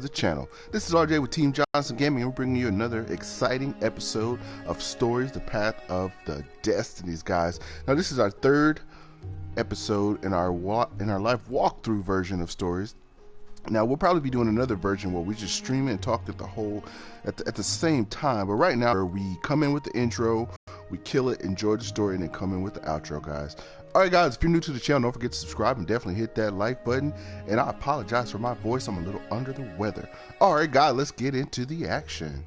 the channel. This is RJ with Team Johnson Gaming, and we're bringing you another exciting episode of Stories, the Path of the Destinies, guys. Now, this is our third episode in our live walkthrough version of Stories. Now, we'll probably be doing another version where we just stream it and talk at the same time. But right now, we come in with the intro, we kill it, enjoy the story, and then come in with the outro, guys. All right, guys, if you're new to the channel, don't forget to subscribe and definitely hit that like button. And I apologize for my voice. I'm a little under the weather. All right, guys, let's get into the action.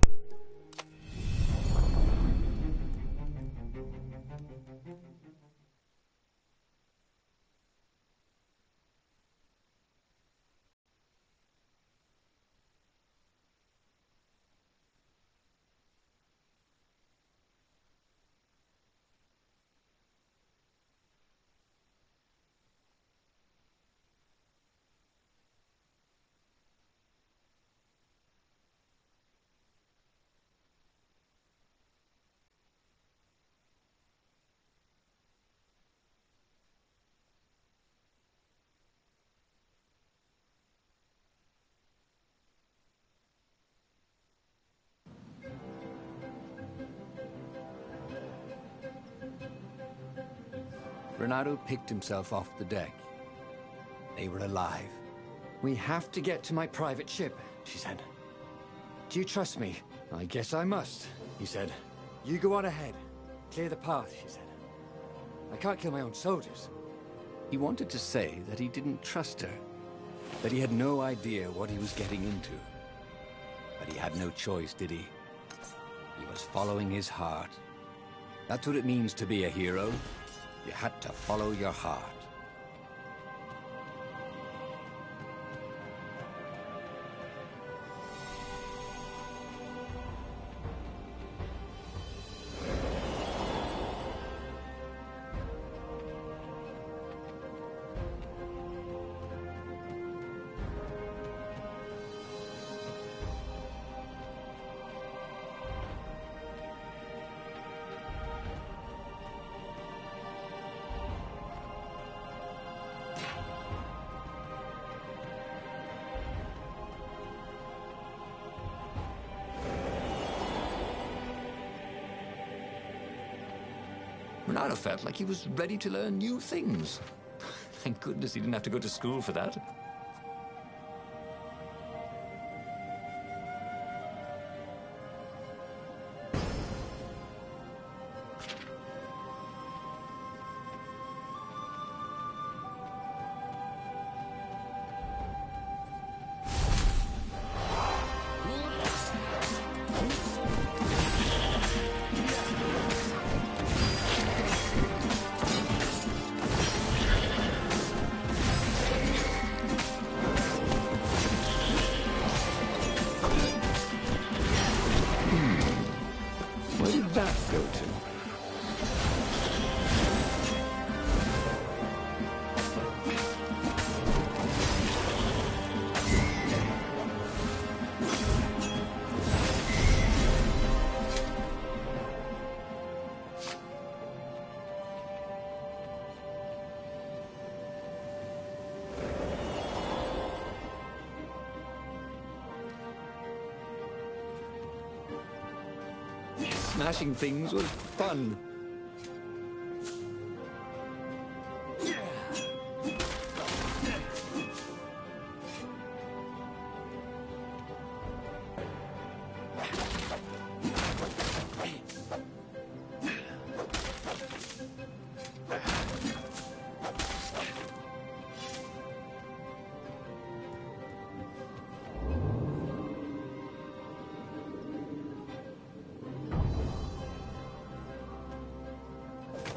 Renato picked himself off the deck. They were alive. We have to get to my private ship, she said. Do you trust me? I guess I must, he said. You go on ahead. Clear the path, she said. I can't kill my own soldiers. He wanted to say that he didn't trust her, that he had no idea what he was getting into. But he had no choice, did he? He was following his heart. That's what it means to be a hero. You had to follow your heart. Renato felt like he was ready to learn new things. Thank goodness he didn't have to go to school for that. Where did that go to? Smashing things was fun.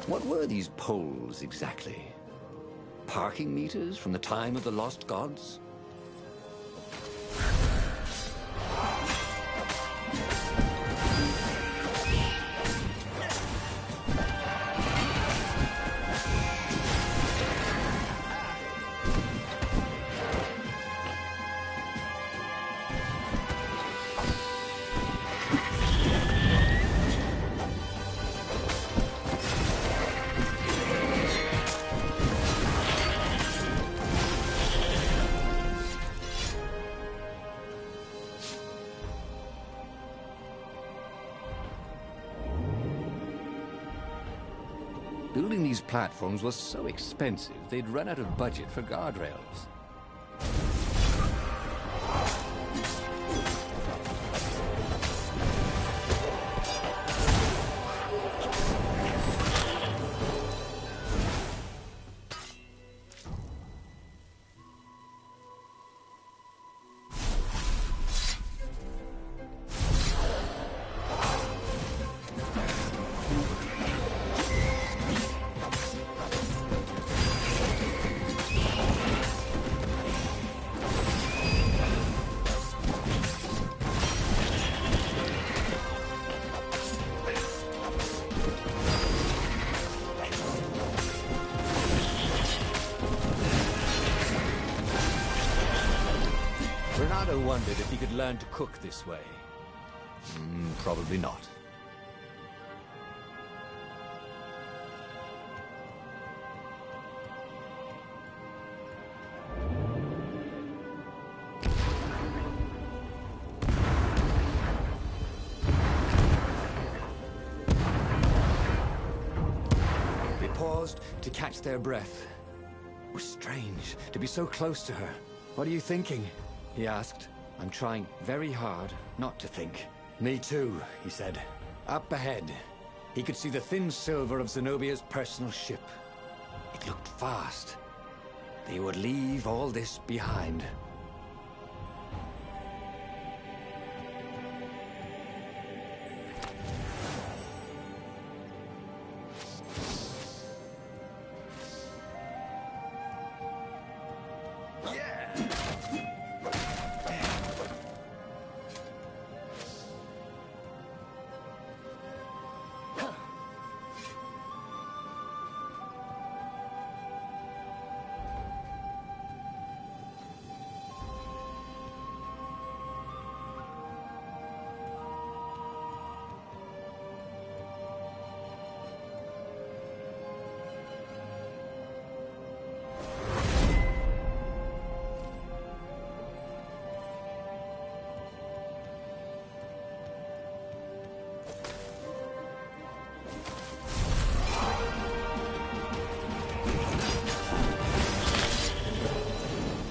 What were these poles exactly? Parking meters from the time of the lost gods? Building these platforms was so expensive, they'd run out of budget for guardrails. Renato wondered if he could learn to cook this way. Probably not. They paused to catch their breath. It was strange to be so close to her. "What are you thinking?" he asked. "I'm trying very hard not to think." "Me too," he said. Up ahead, he could see the thin silver of Zenobia's personal ship. It looked fast. They would leave all this behind.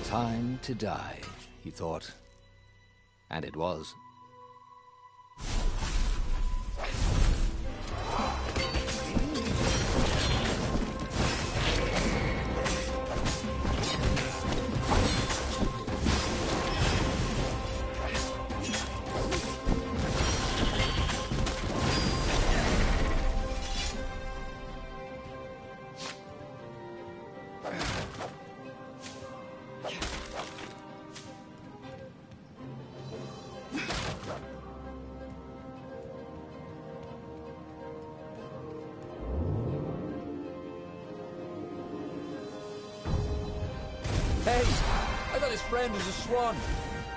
Time to die, he thought. And it was. Hey, I thought his friend was a swan.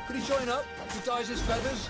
Could he join up? He dyes his feathers?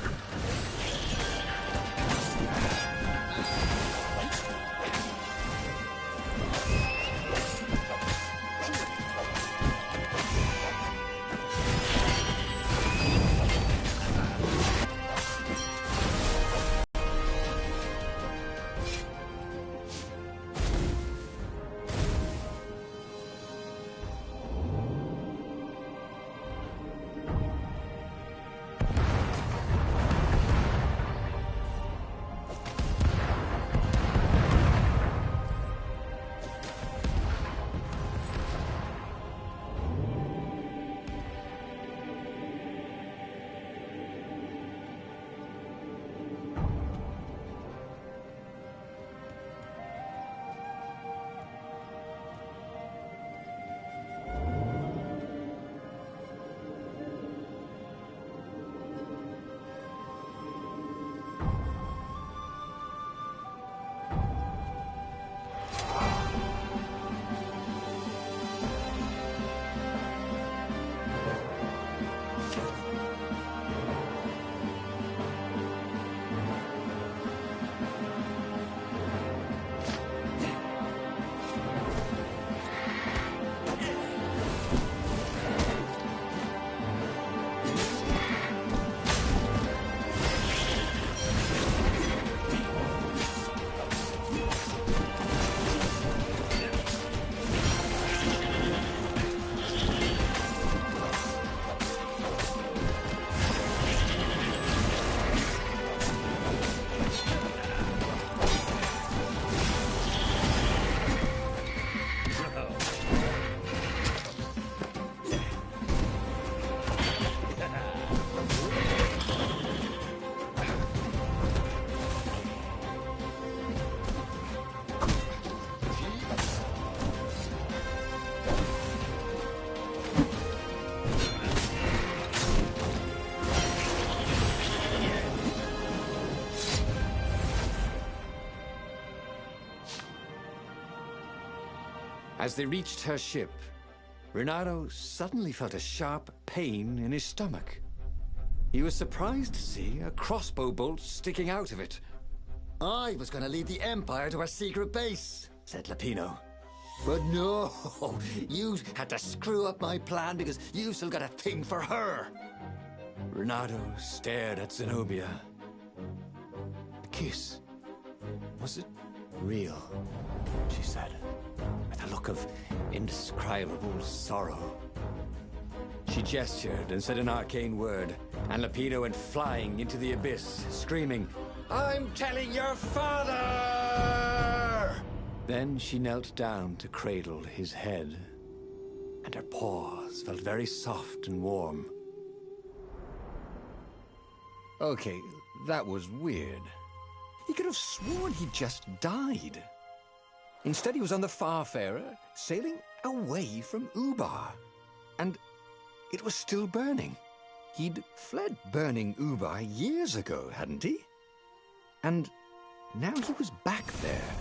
As they reached her ship, Renato suddenly felt a sharp pain in his stomach. He was surprised to see a crossbow bolt sticking out of it. I was going to lead the Empire to our secret base, said Lapino. But no, you had to screw up my plan because you still got a thing for her. Renato stared at Zenobia. The kiss. Was it real? She said, with a look of indescribable sorrow. She gestured and said an arcane word, and Lapino went flying into the abyss, screaming, "I'm telling your father!" Then she knelt down to cradle his head, and her paws felt very soft and warm. Okay, that was weird. He could have sworn he just died. Instead, he was on the Farfarer, sailing away from Ubar. And it was still burning. He'd fled burning Ubar years ago, hadn't he? And now he was back there.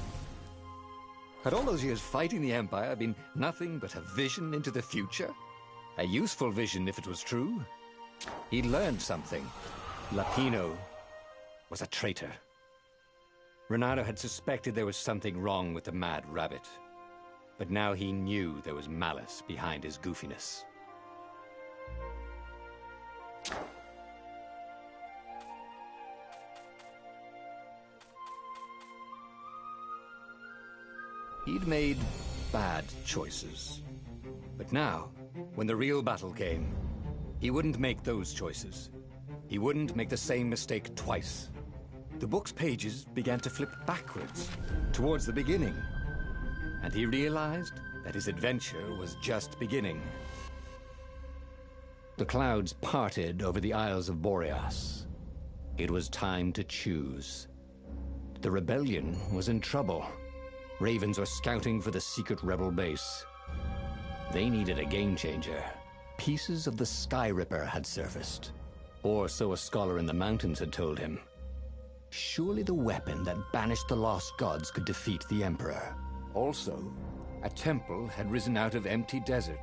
Had all those years fighting the Empire been nothing but a vision into the future? A useful vision if it was true. He'd learned something. Lapino was a traitor. Renato had suspected there was something wrong with the Mad Rabbit. But now he knew there was malice behind his goofiness. He'd made bad choices. But now, when the real battle came, he wouldn't make those choices. He wouldn't make the same mistake twice. The book's pages began to flip backwards, towards the beginning. And he realized that his adventure was just beginning. The clouds parted over the Isles of Boreas. It was time to choose. The rebellion was in trouble. Ravens were scouting for the secret rebel base. They needed a game changer. Pieces of the Sky Ripper had surfaced. Or so a scholar in the mountains had told him. Surely the weapon that banished the lost gods could defeat the Emperor. Also, a temple had risen out of empty desert.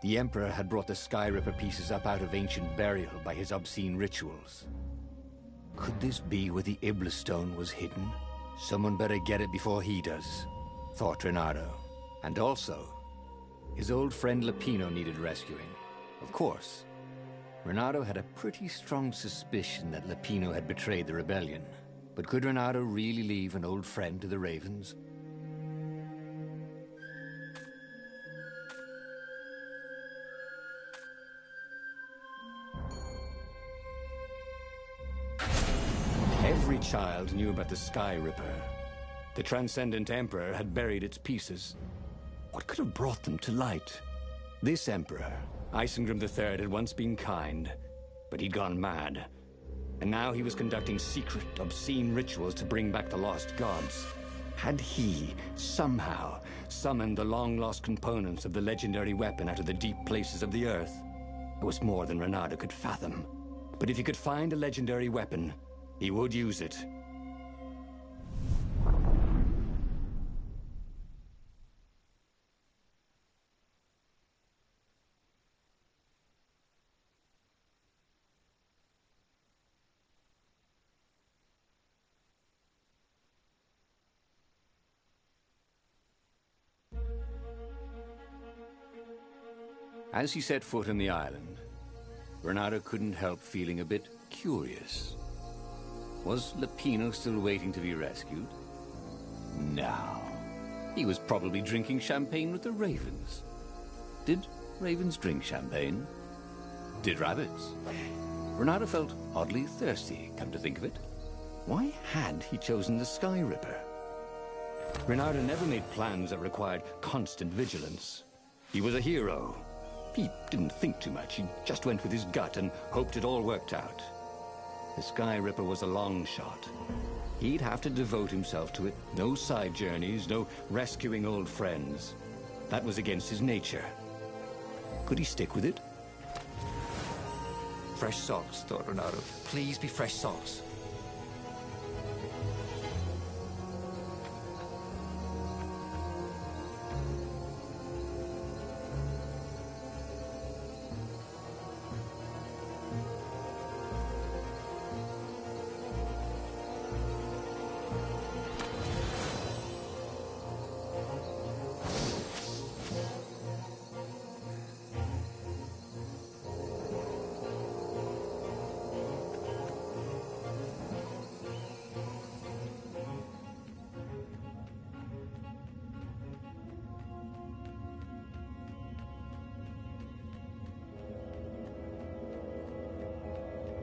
The Emperor had brought the Sky Ripper pieces up out of ancient burial by his obscene rituals. Could this be where the Iblis stone was hidden? Someone better get it before he does, thought Renato. And also, his old friend Lapino needed rescuing. Of course, Renato had a pretty strong suspicion that Lapino had betrayed the rebellion. But could Renato really leave an old friend to the Ravens? Every child knew about the Sky Ripper. The Transcendent Emperor had buried its pieces. What could have brought them to light? This Emperor, Isengrim III, had once been kind, but he'd gone mad. And now he was conducting secret, obscene rituals to bring back the lost gods. Had he, somehow, summoned the long-lost components of the legendary weapon out of the deep places of the earth? It was more than Renato could fathom. But if he could find a legendary weapon, he would use it. As he set foot on the island, Renato couldn't help feeling a bit curious. Was Lapino still waiting to be rescued? No. He was probably drinking champagne with the ravens. Did ravens drink champagne? Did rabbits? Renato felt oddly thirsty, come to think of it. Why had he chosen the Sky Ripper? Renato never made plans that required constant vigilance. He was a hero. He didn't think too much. He just went with his gut and hoped it all worked out. The Sky Ripper was a long shot. He'd have to devote himself to it. No side journeys, no rescuing old friends. That was against his nature. Could he stick with it? Fresh socks, thought Renato. Please be fresh socks.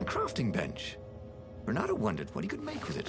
A crafting bench. Renato wondered what he could make with it.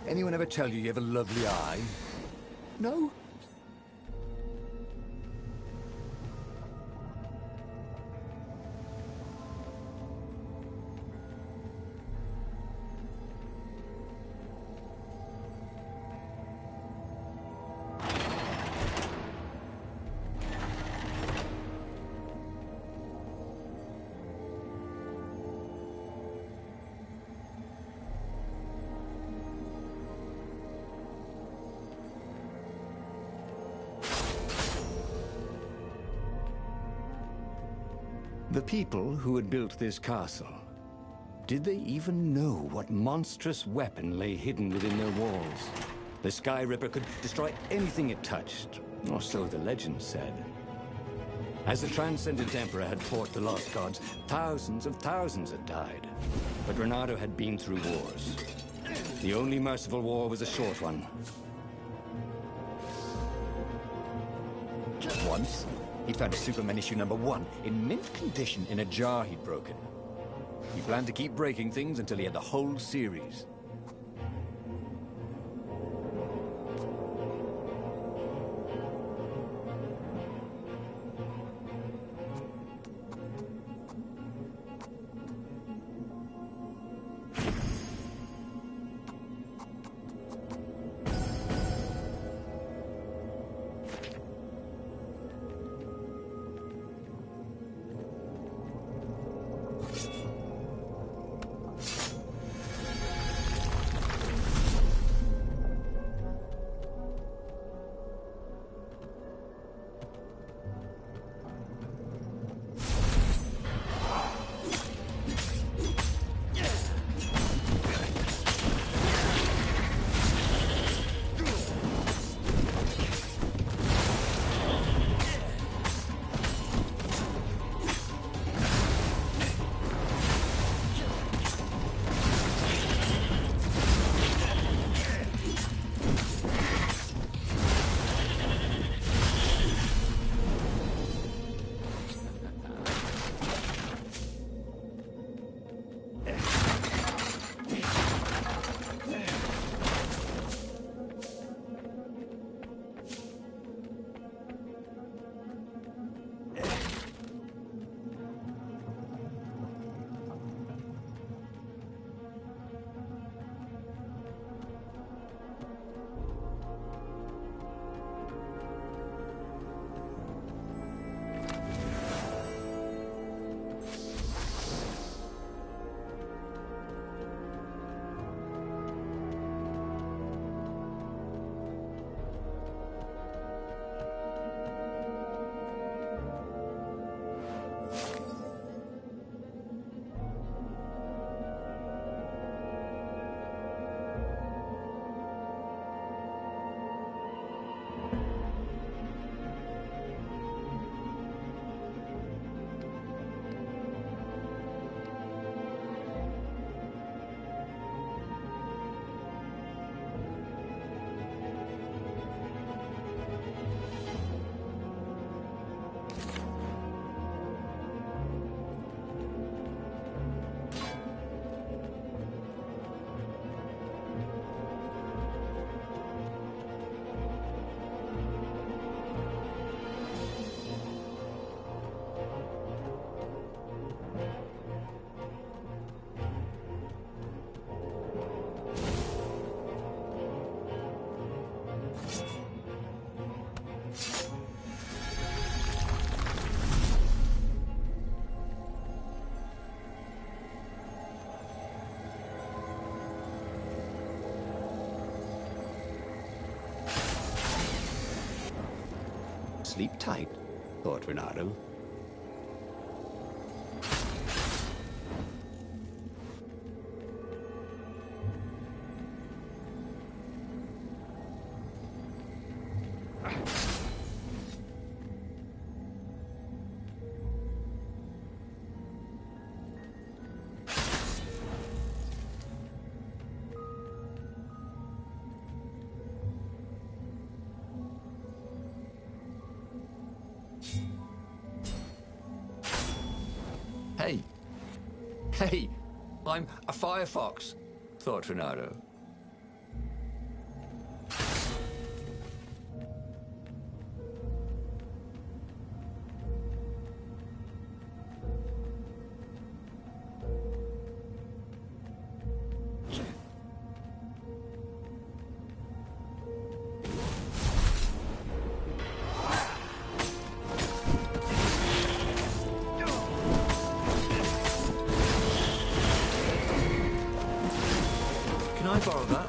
Anyone ever tell you have a lovely eye? No? The people who had built this castle, did they even know what monstrous weapon lay hidden within their walls? The Sky Ripper could destroy anything it touched, or so the legend said. As the Transcendent Emperor had fought the Lost Gods, thousands of thousands had died. But Renato had been through wars. The only merciful war was a short one. Once, he'd found a Superman issue #1 in mint condition in a jar he'd broken. He planned to keep breaking things until he had the whole series. Sleep tight, thought Renato. Hey. Hey, I'm a firefox, thought Renato. Can I borrow that?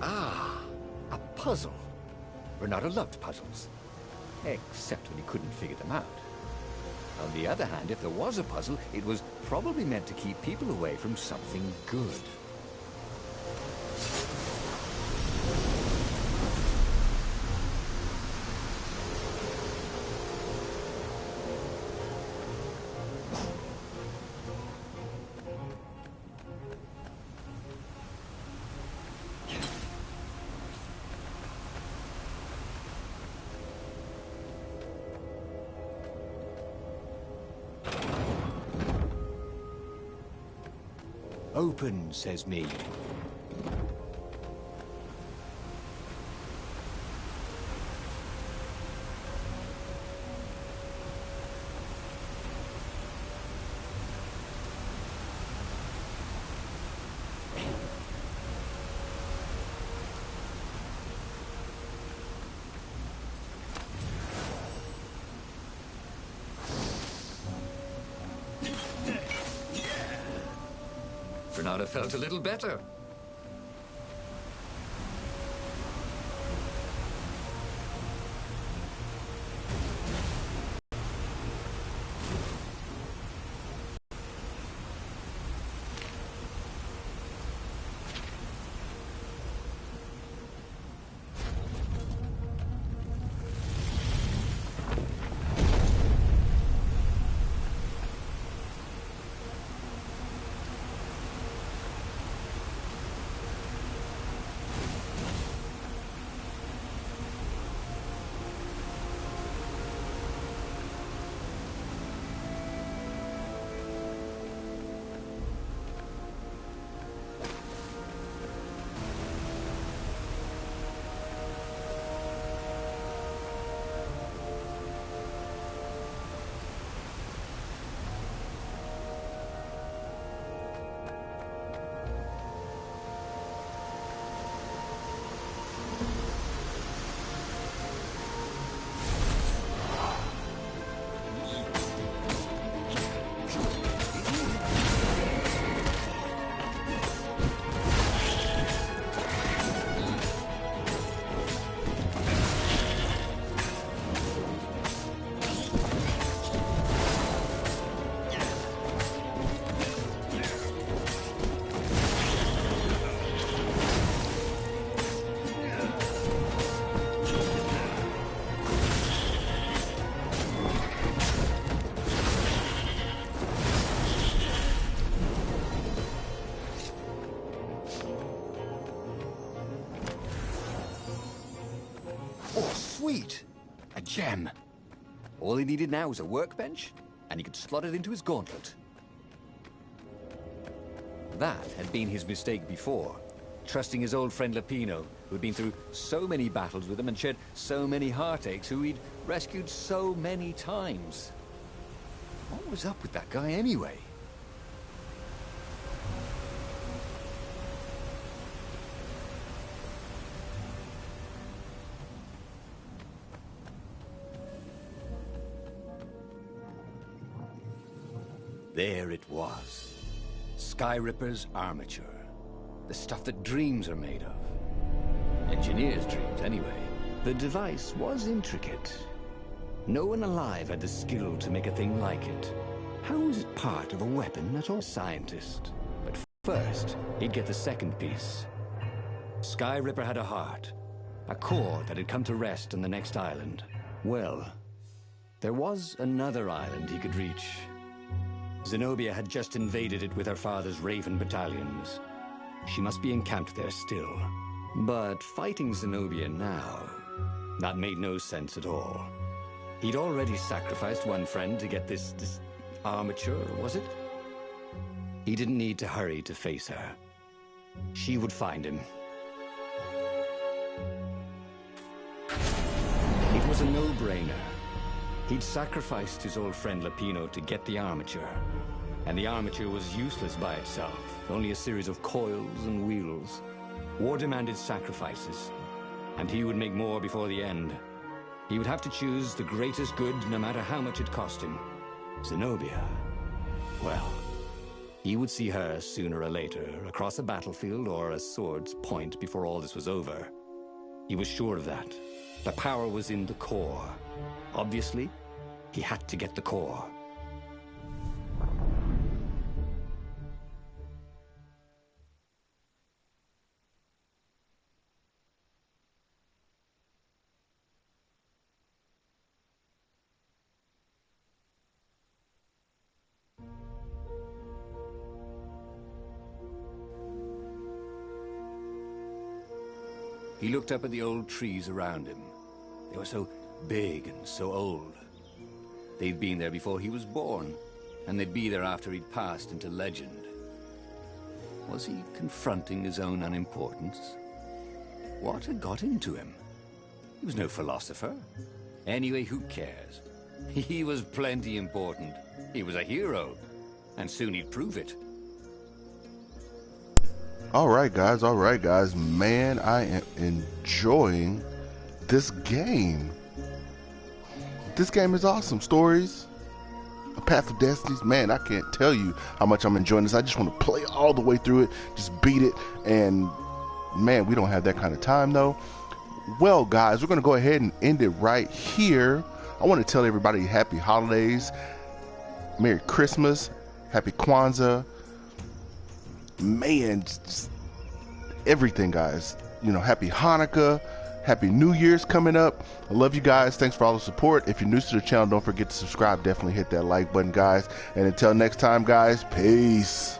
Ah, a puzzle. Renato loved puzzles, except when he couldn't figure them out. On the other hand, if there was a puzzle, it was probably meant to keep people away from something good. Open, says me. Renato felt a little better. Sweet! A gem. All he needed now was a workbench, and he could slot it into his gauntlet. That had been his mistake before, trusting his old friend Lapino, who had been through so many battles with him and shared so many heartaches, who he'd rescued so many times. What was up with that guy anyway? There it was. Skyripper's armature. The stuff that dreams are made of. Engineers' dreams, anyway. The device was intricate. No one alive had the skill to make a thing like it. How was it part of a weapon at all? Scientist. But first, he'd get the second piece. Skyripper had a heart. A core that had come to rest on the next island. Well, there was another island he could reach. Zenobia had just invaded it with her father's Raven battalions. She must be encamped there still. But fighting Zenobia now, that made no sense at all. He'd already sacrificed one friend to get this armature, was it? He didn't need to hurry to face her. She would find him. It was a no-brainer. He'd sacrificed his old friend Lapino to get the armature. And the armature was useless by itself, only a series of coils and wheels. War demanded sacrifices, and he would make more before the end. He would have to choose the greatest good, no matter how much it cost him. Zenobia. Well, he would see her sooner or later, across a battlefield or a sword's point before all this was over. He was sure of that. The power was in the core. Obviously, he had to get the core. He looked up at the old trees around him. They were so big and so old. They'd been there before he was born, and they'd be there after he'd passed into legend. Was he confronting his own unimportance? What had got into him? He was no philosopher. Anyway, who cares? He was plenty important. He was a hero, and soon he'd prove it. All right, guys. Man, I am enjoying this game. This game is awesome. Stories, A Path of Destinies. Man, I can't tell you how much I'm enjoying this. I just want to play all the way through it, just beat it. And man, we don't have that kind of time though. Well, guys, we're going to go ahead and end it right here. I want to tell everybody happy holidays, Merry Christmas, Happy Kwanzaa. Man, just everything, guys. You know, Happy Hanukkah, Happy New Year's coming up. I love you guys. Thanks for all the support. If you're new to the channel, don't forget to subscribe. Definitely hit that like button, guys. And until next time, guys, peace.